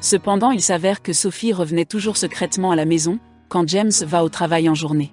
Cependant, il s'avère que Sophie revenait toujours secrètement à la maison, quand James va au travail en journée.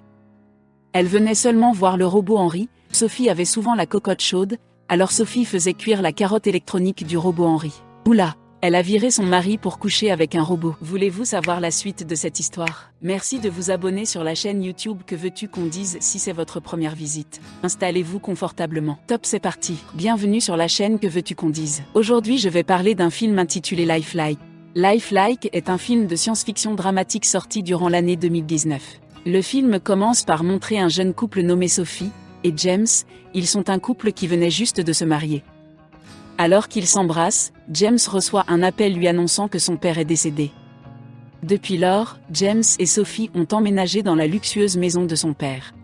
Elle venait seulement voir le robot Henry. Sophie avait souvent la cocotte chaude, alors Sophie faisait cuire la carotte électronique du robot Henry. Oula! Elle a viré son mari pour coucher avec un robot. Voulez-vous savoir la suite de cette histoire? Merci de vous abonner sur la chaîne YouTube Que veux-tu qu'on dise si c'est votre première visite. Installez-vous confortablement. Top, c'est parti. Bienvenue sur la chaîne Que veux-tu qu'on dise. Aujourd'hui, je vais parler d'un film intitulé Lifelike. Lifelike est un film de science-fiction dramatique sorti durant l'année 2019. Le film commence par montrer un jeune couple nommé Sophie et James. Ils sont un couple qui venait juste de se marier. Alors qu'ils s'embrassent, James reçoit un appel lui annonçant que son père est décédé. Depuis lors, James et Sophie ont emménagé dans la luxueuse maison de son père.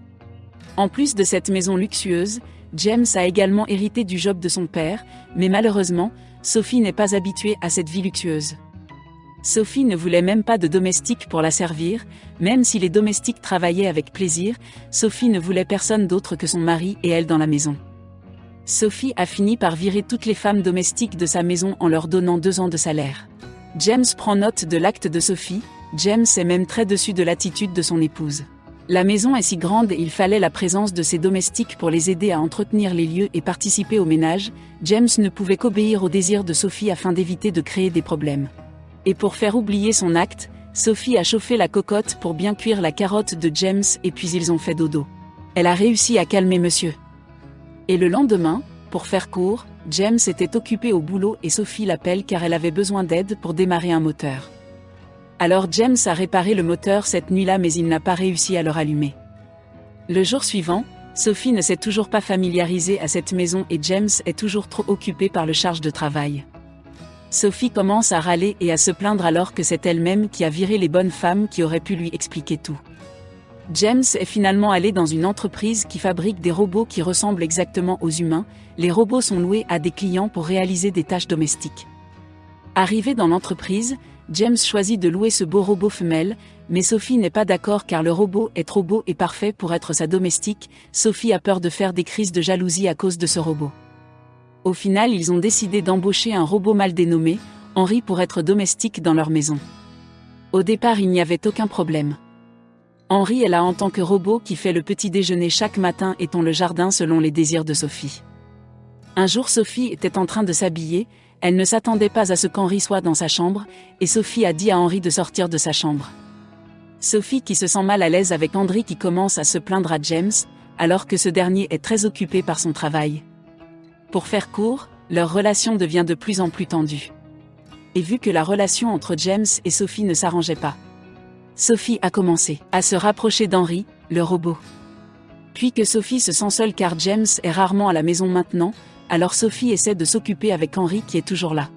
En plus de cette maison luxueuse, James a également hérité du job de son père, mais malheureusement, Sophie n'est pas habituée à cette vie luxueuse. Sophie ne voulait même pas de domestique pour la servir, même si les domestiques travaillaient avec plaisir, Sophie ne voulait personne d'autre que son mari et elle dans la maison. Sophie a fini par virer toutes les femmes domestiques de sa maison en leur donnant 2 ans de salaire. James prend note de l'acte de Sophie. James est même très déçu de l'attitude de son épouse. La maison est si grande et il fallait la présence de ses domestiques pour les aider à entretenir les lieux et participer au ménage. James ne pouvait qu'obéir au désir de Sophie afin d'éviter de créer des problèmes. Et pour faire oublier son acte, Sophie a chauffé la cocotte pour bien cuire la carotte de James et puis ils ont fait dodo. Elle a réussi à calmer monsieur. Et le lendemain, pour faire court, James était occupé au boulot et Sophie l'appelle car elle avait besoin d'aide pour démarrer un moteur. Alors James a réparé le moteur cette nuit-là mais il n'a pas réussi à le rallumer. Le jour suivant, Sophie ne s'est toujours pas familiarisée à cette maison et James est toujours trop occupé par le charge de travail. Sophie commence à râler et à se plaindre alors que c'est elle-même qui a viré les bonnes femmes qui auraient pu lui expliquer tout. James est finalement allé dans une entreprise qui fabrique des robots qui ressemblent exactement aux humains. Les robots sont loués à des clients pour réaliser des tâches domestiques. Arrivé dans l'entreprise, James choisit de louer ce beau robot femelle, mais Sophie n'est pas d'accord car le robot est trop beau et parfait pour être sa domestique. Sophie a peur de faire des crises de jalousie à cause de ce robot. Au final, ils ont décidé d'embaucher un robot mal dénommé, Henry, pour être domestique dans leur maison. Au départ, il n'y avait aucun problème. Henry est là en tant que robot qui fait le petit déjeuner chaque matin et tond le jardin selon les désirs de Sophie. Un jour, Sophie était en train de s'habiller, elle ne s'attendait pas à ce qu'Henry soit dans sa chambre, et Sophie a dit à Henry de sortir de sa chambre. Sophie qui se sent mal à l'aise avec Henry qui commence à se plaindre à James, alors que ce dernier est très occupé par son travail. Pour faire court, leur relation devient de plus en plus tendue. Et vu que la relation entre James et Sophie ne s'arrangeait pas, Sophie a commencé à se rapprocher d'Henry, le robot. Puis que Sophie se sent seule car James est rarement à la maison maintenant, alors Sophie essaie de s'occuper avec Henry qui est toujours là.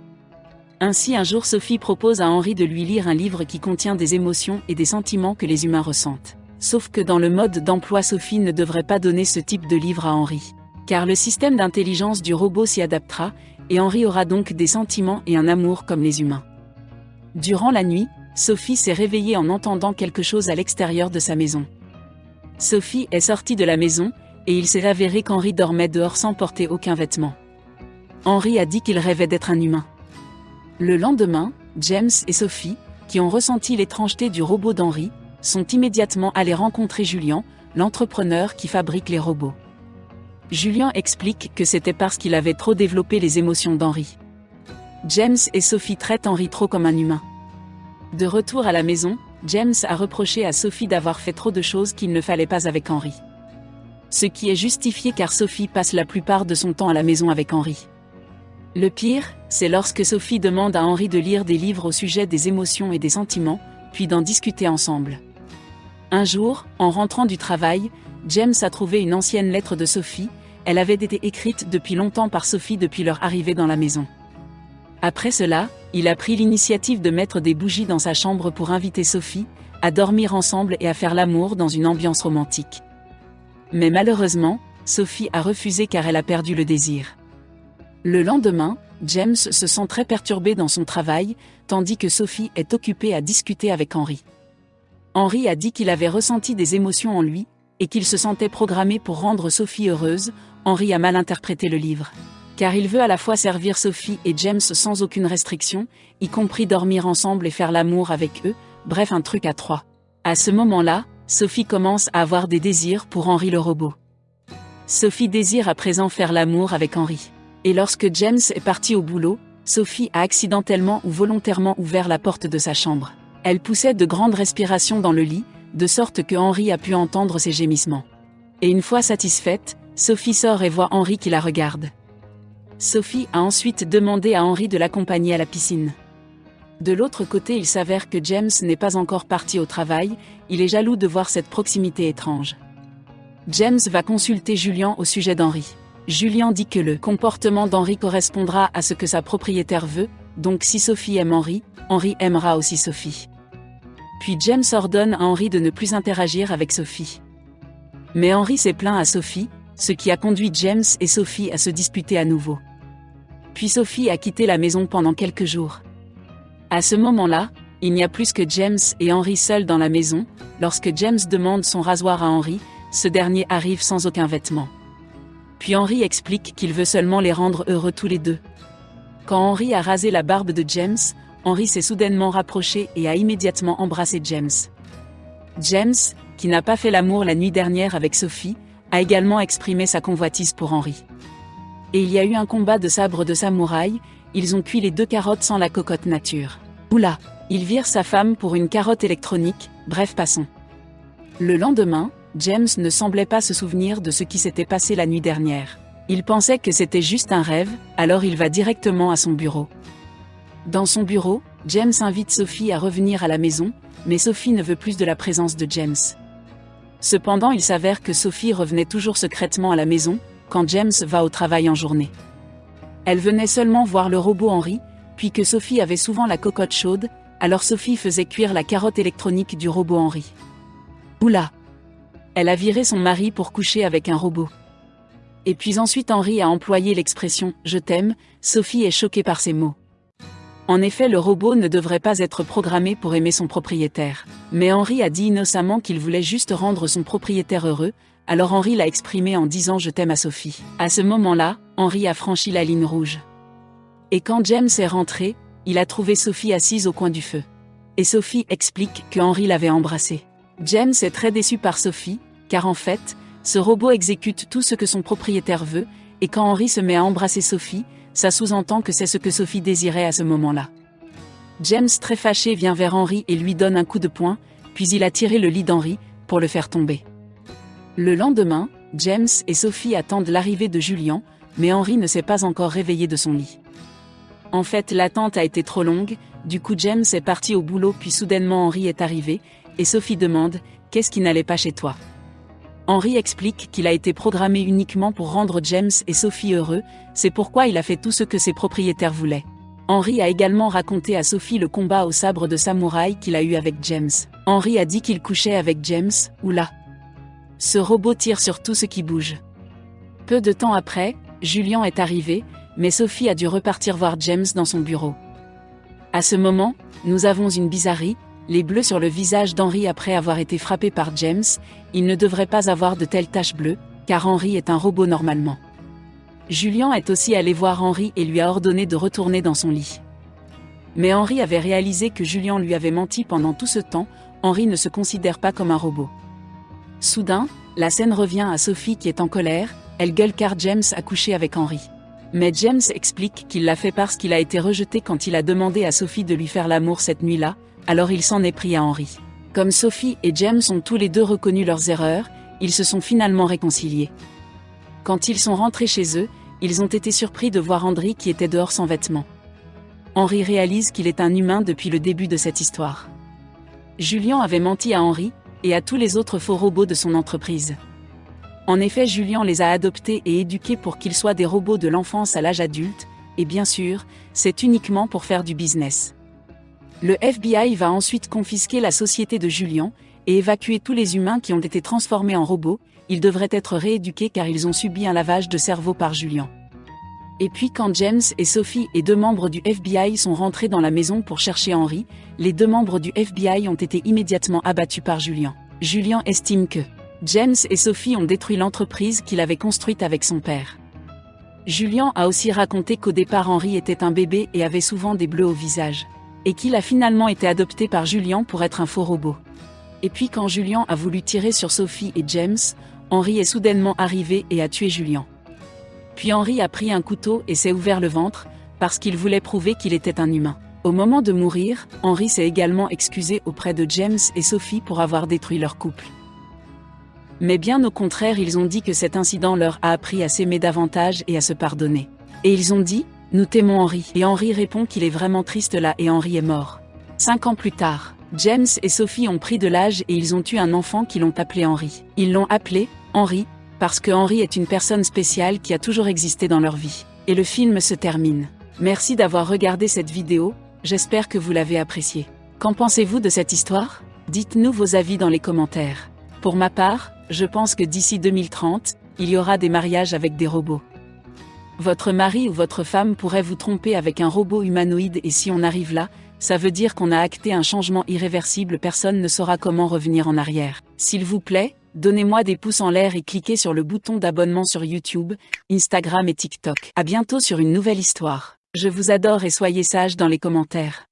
Ainsi un jour Sophie propose à Henry de lui lire un livre qui contient des émotions et des sentiments que les humains ressentent. Sauf que dans le mode d'emploi Sophie ne devrait pas donner ce type de livre à Henry. Car le système d'intelligence du robot s'y adaptera, et Henry aura donc des sentiments et un amour comme les humains. Durant la nuit, Sophie s'est réveillée en entendant quelque chose à l'extérieur de sa maison. Sophie est sortie de la maison, et il s'est avéré qu'Henry dormait dehors sans porter aucun vêtement. Henry a dit qu'il rêvait d'être un humain. Le lendemain, James et Sophie, qui ont ressenti l'étrangeté du robot d'Henry, sont immédiatement allés rencontrer Julian, l'entrepreneur qui fabrique les robots. Julian explique que c'était parce qu'il avait trop développé les émotions d'Henry. James et Sophie traitent Henry trop comme un humain. De retour à la maison, James a reproché à Sophie d'avoir fait trop de choses qu'il ne fallait pas avec Henry. Ce qui est justifié car Sophie passe la plupart de son temps à la maison avec Henry. Le pire, c'est lorsque Sophie demande à Henry de lire des livres au sujet des émotions et des sentiments, puis d'en discuter ensemble. Un jour, en rentrant du travail, James a trouvé une ancienne lettre de Sophie. Elle avait été écrite depuis longtemps par Sophie depuis leur arrivée dans la maison. Après cela, il a pris l'initiative de mettre des bougies dans sa chambre pour inviter Sophie à dormir ensemble et à faire l'amour dans une ambiance romantique. Mais malheureusement, Sophie a refusé car elle a perdu le désir. Le lendemain, James se sent très perturbé dans son travail, tandis que Sophie est occupée à discuter avec Henry. Henry a dit qu'il avait ressenti des émotions en lui, et qu'il se sentait programmé pour rendre Sophie heureuse. Henry a mal interprété le livre. Car il veut à la fois servir Sophie et James sans aucune restriction, y compris dormir ensemble et faire l'amour avec eux, bref un truc à trois. À ce moment-là, Sophie commence à avoir des désirs pour Henry le robot. Sophie désire à présent faire l'amour avec Henry. Et lorsque James est parti au boulot, Sophie a accidentellement ou volontairement ouvert la porte de sa chambre. Elle poussait de grandes respirations dans le lit, de sorte que Henry a pu entendre ses gémissements. Et une fois satisfaite, Sophie sort et voit Henry qui la regarde. Sophie a ensuite demandé à Henry de l'accompagner à la piscine. De l'autre côté, il s'avère que James n'est pas encore parti au travail, il est jaloux de voir cette proximité étrange. James va consulter Julian au sujet d'Henry. Julian dit que le comportement d'Henry correspondra à ce que sa propriétaire veut, donc si Sophie aime Henry, Henry aimera aussi Sophie. Puis James ordonne à Henry de ne plus interagir avec Sophie. Mais Henry s'est plaint à Sophie, ce qui a conduit James et Sophie à se disputer à nouveau. Puis Sophie a quitté la maison pendant quelques jours. À ce moment-là, il n'y a plus que James et Henry seuls dans la maison. Lorsque James demande son rasoir à Henry, ce dernier arrive sans aucun vêtement. Puis Henry explique qu'il veut seulement les rendre heureux tous les deux. Quand Henry a rasé la barbe de James, Henry s'est soudainement rapproché et a immédiatement embrassé James. James, qui n'a pas fait l'amour la nuit dernière avec Sophie, a également exprimé sa convoitise pour Henry. Et il y a eu un combat de sabres de samouraï, ils ont cuit les deux carottes sans la cocotte nature. Oula, il vire sa femme pour une carotte électronique, bref passons. Le lendemain, James ne semblait pas se souvenir de ce qui s'était passé la nuit dernière. Il pensait que c'était juste un rêve, alors il va directement à son bureau. Dans son bureau, James invite Sophie à revenir à la maison, mais Sophie ne veut plus de la présence de James. Cependant, il s'avère que Sophie revenait toujours secrètement à la maison, quand James va au travail en journée. Elle venait seulement voir le robot Henry, puis que Sophie avait souvent la cocotte chaude, alors Sophie faisait cuire la carotte électronique du robot Henry. Oula! Elle a viré son mari pour coucher avec un robot. Et puis ensuite Henry a employé l'expression « je t'aime », Sophie est choquée par ces mots. En effet, le robot ne devrait pas être programmé pour aimer son propriétaire. Mais Henry a dit innocemment qu'il voulait juste rendre son propriétaire heureux, alors Henry l'a exprimé en disant « je t'aime » à Sophie. À ce moment-là, Henry a franchi la ligne rouge. Et quand James est rentré, il a trouvé Sophie assise au coin du feu. Et Sophie explique que Henry l'avait embrassée. James est très déçu par Sophie, car en fait, ce robot exécute tout ce que son propriétaire veut, et quand Henry se met à embrasser Sophie, ça sous-entend que c'est ce que Sophie désirait à ce moment-là. James, très fâché, vient vers Henry et lui donne un coup de poing, puis il a tiré le lit d'Henry, pour le faire tomber. Le lendemain, James et Sophie attendent l'arrivée de Julian, mais Henry ne s'est pas encore réveillé de son lit. En fait, l'attente a été trop longue, du coup James est parti au boulot puis soudainement Henry est arrivé, et Sophie demande « Qu'est-ce qui n'allait pas chez toi ?» Henry explique qu'il a été programmé uniquement pour rendre James et Sophie heureux, c'est pourquoi il a fait tout ce que ses propriétaires voulaient. Henry a également raconté à Sophie le combat au sabre de samouraï qu'il a eu avec James. Henry a dit qu'il couchait avec James, oula. Ce robot tire sur tout ce qui bouge. Peu de temps après, Julian est arrivé, mais Sophie a dû repartir voir James dans son bureau. À ce moment, nous avons une bizarrerie, les bleus sur le visage d'Henry après avoir été frappé par James, il ne devrait pas avoir de telles taches bleues, car Henry est un robot normalement. Julian est aussi allé voir Henry et lui a ordonné de retourner dans son lit. Mais Henry avait réalisé que Julian lui avait menti pendant tout ce temps, Henry ne se considère pas comme un robot. Soudain, la scène revient à Sophie qui est en colère, elle gueule car James a couché avec Henry. Mais James explique qu'il l'a fait parce qu'il a été rejeté quand il a demandé à Sophie de lui faire l'amour cette nuit-là, alors il s'en est pris à Henry. Comme Sophie et James ont tous les deux reconnu leurs erreurs, ils se sont finalement réconciliés. Quand ils sont rentrés chez eux, ils ont été surpris de voir Henry qui était dehors sans vêtements. Henry réalise qu'il est un humain depuis le début de cette histoire. Julian avait menti à Henry, et à tous les autres faux robots de son entreprise. En effet, Julian les a adoptés et éduqués pour qu'ils soient des robots de l'enfance à l'âge adulte, et bien sûr, c'est uniquement pour faire du business. Le FBI va ensuite confisquer la société de Julian, et évacuer tous les humains qui ont été transformés en robots, ils devraient être rééduqués car ils ont subi un lavage de cerveau par Julian. Et puis quand James et Sophie et 2 membres du FBI sont rentrés dans la maison pour chercher Henry, les 2 membres du FBI ont été immédiatement abattus par Julian. Julian estime que James et Sophie ont détruit l'entreprise qu'il avait construite avec son père. Julian a aussi raconté qu'au départ Henry était un bébé et avait souvent des bleus au visage. Et qu'il a finalement été adopté par Julian pour être un faux robot. Et puis quand Julian a voulu tirer sur Sophie et James, Henry est soudainement arrivé et a tué Julian. Puis Henry a pris un couteau et s'est ouvert le ventre, parce qu'il voulait prouver qu'il était un humain. Au moment de mourir, Henry s'est également excusé auprès de James et Sophie pour avoir détruit leur couple. Mais bien au contraire, ils ont dit que cet incident leur a appris à s'aimer davantage et à se pardonner. Et ils ont dit « Nous t'aimons Henry ». Et Henry répond qu'il est vraiment triste là et Henry est mort. 5 ans plus tard, James et Sophie ont pris de l'âge et ils ont eu un enfant qu'ils l'ont appelé Henry. Ils l'ont appelé Henry, parce que Henry est une personne spéciale qui a toujours existé dans leur vie. Et le film se termine. Merci d'avoir regardé cette vidéo, j'espère que vous l'avez appréciée. Qu'en pensez-vous de cette histoire? Dites-nous vos avis dans les commentaires. Pour ma part, je pense que d'ici 2030, il y aura des mariages avec des robots. Votre mari ou votre femme pourrait vous tromper avec un robot humanoïde et si on arrive là, ça veut dire qu'on a acté un changement irréversible, personne ne saura comment revenir en arrière. S'il vous plaît, donnez-moi des pouces en l'air et cliquez sur le bouton d'abonnement sur YouTube, Instagram et TikTok. À bientôt sur une nouvelle histoire. Je vous adore et soyez sages dans les commentaires.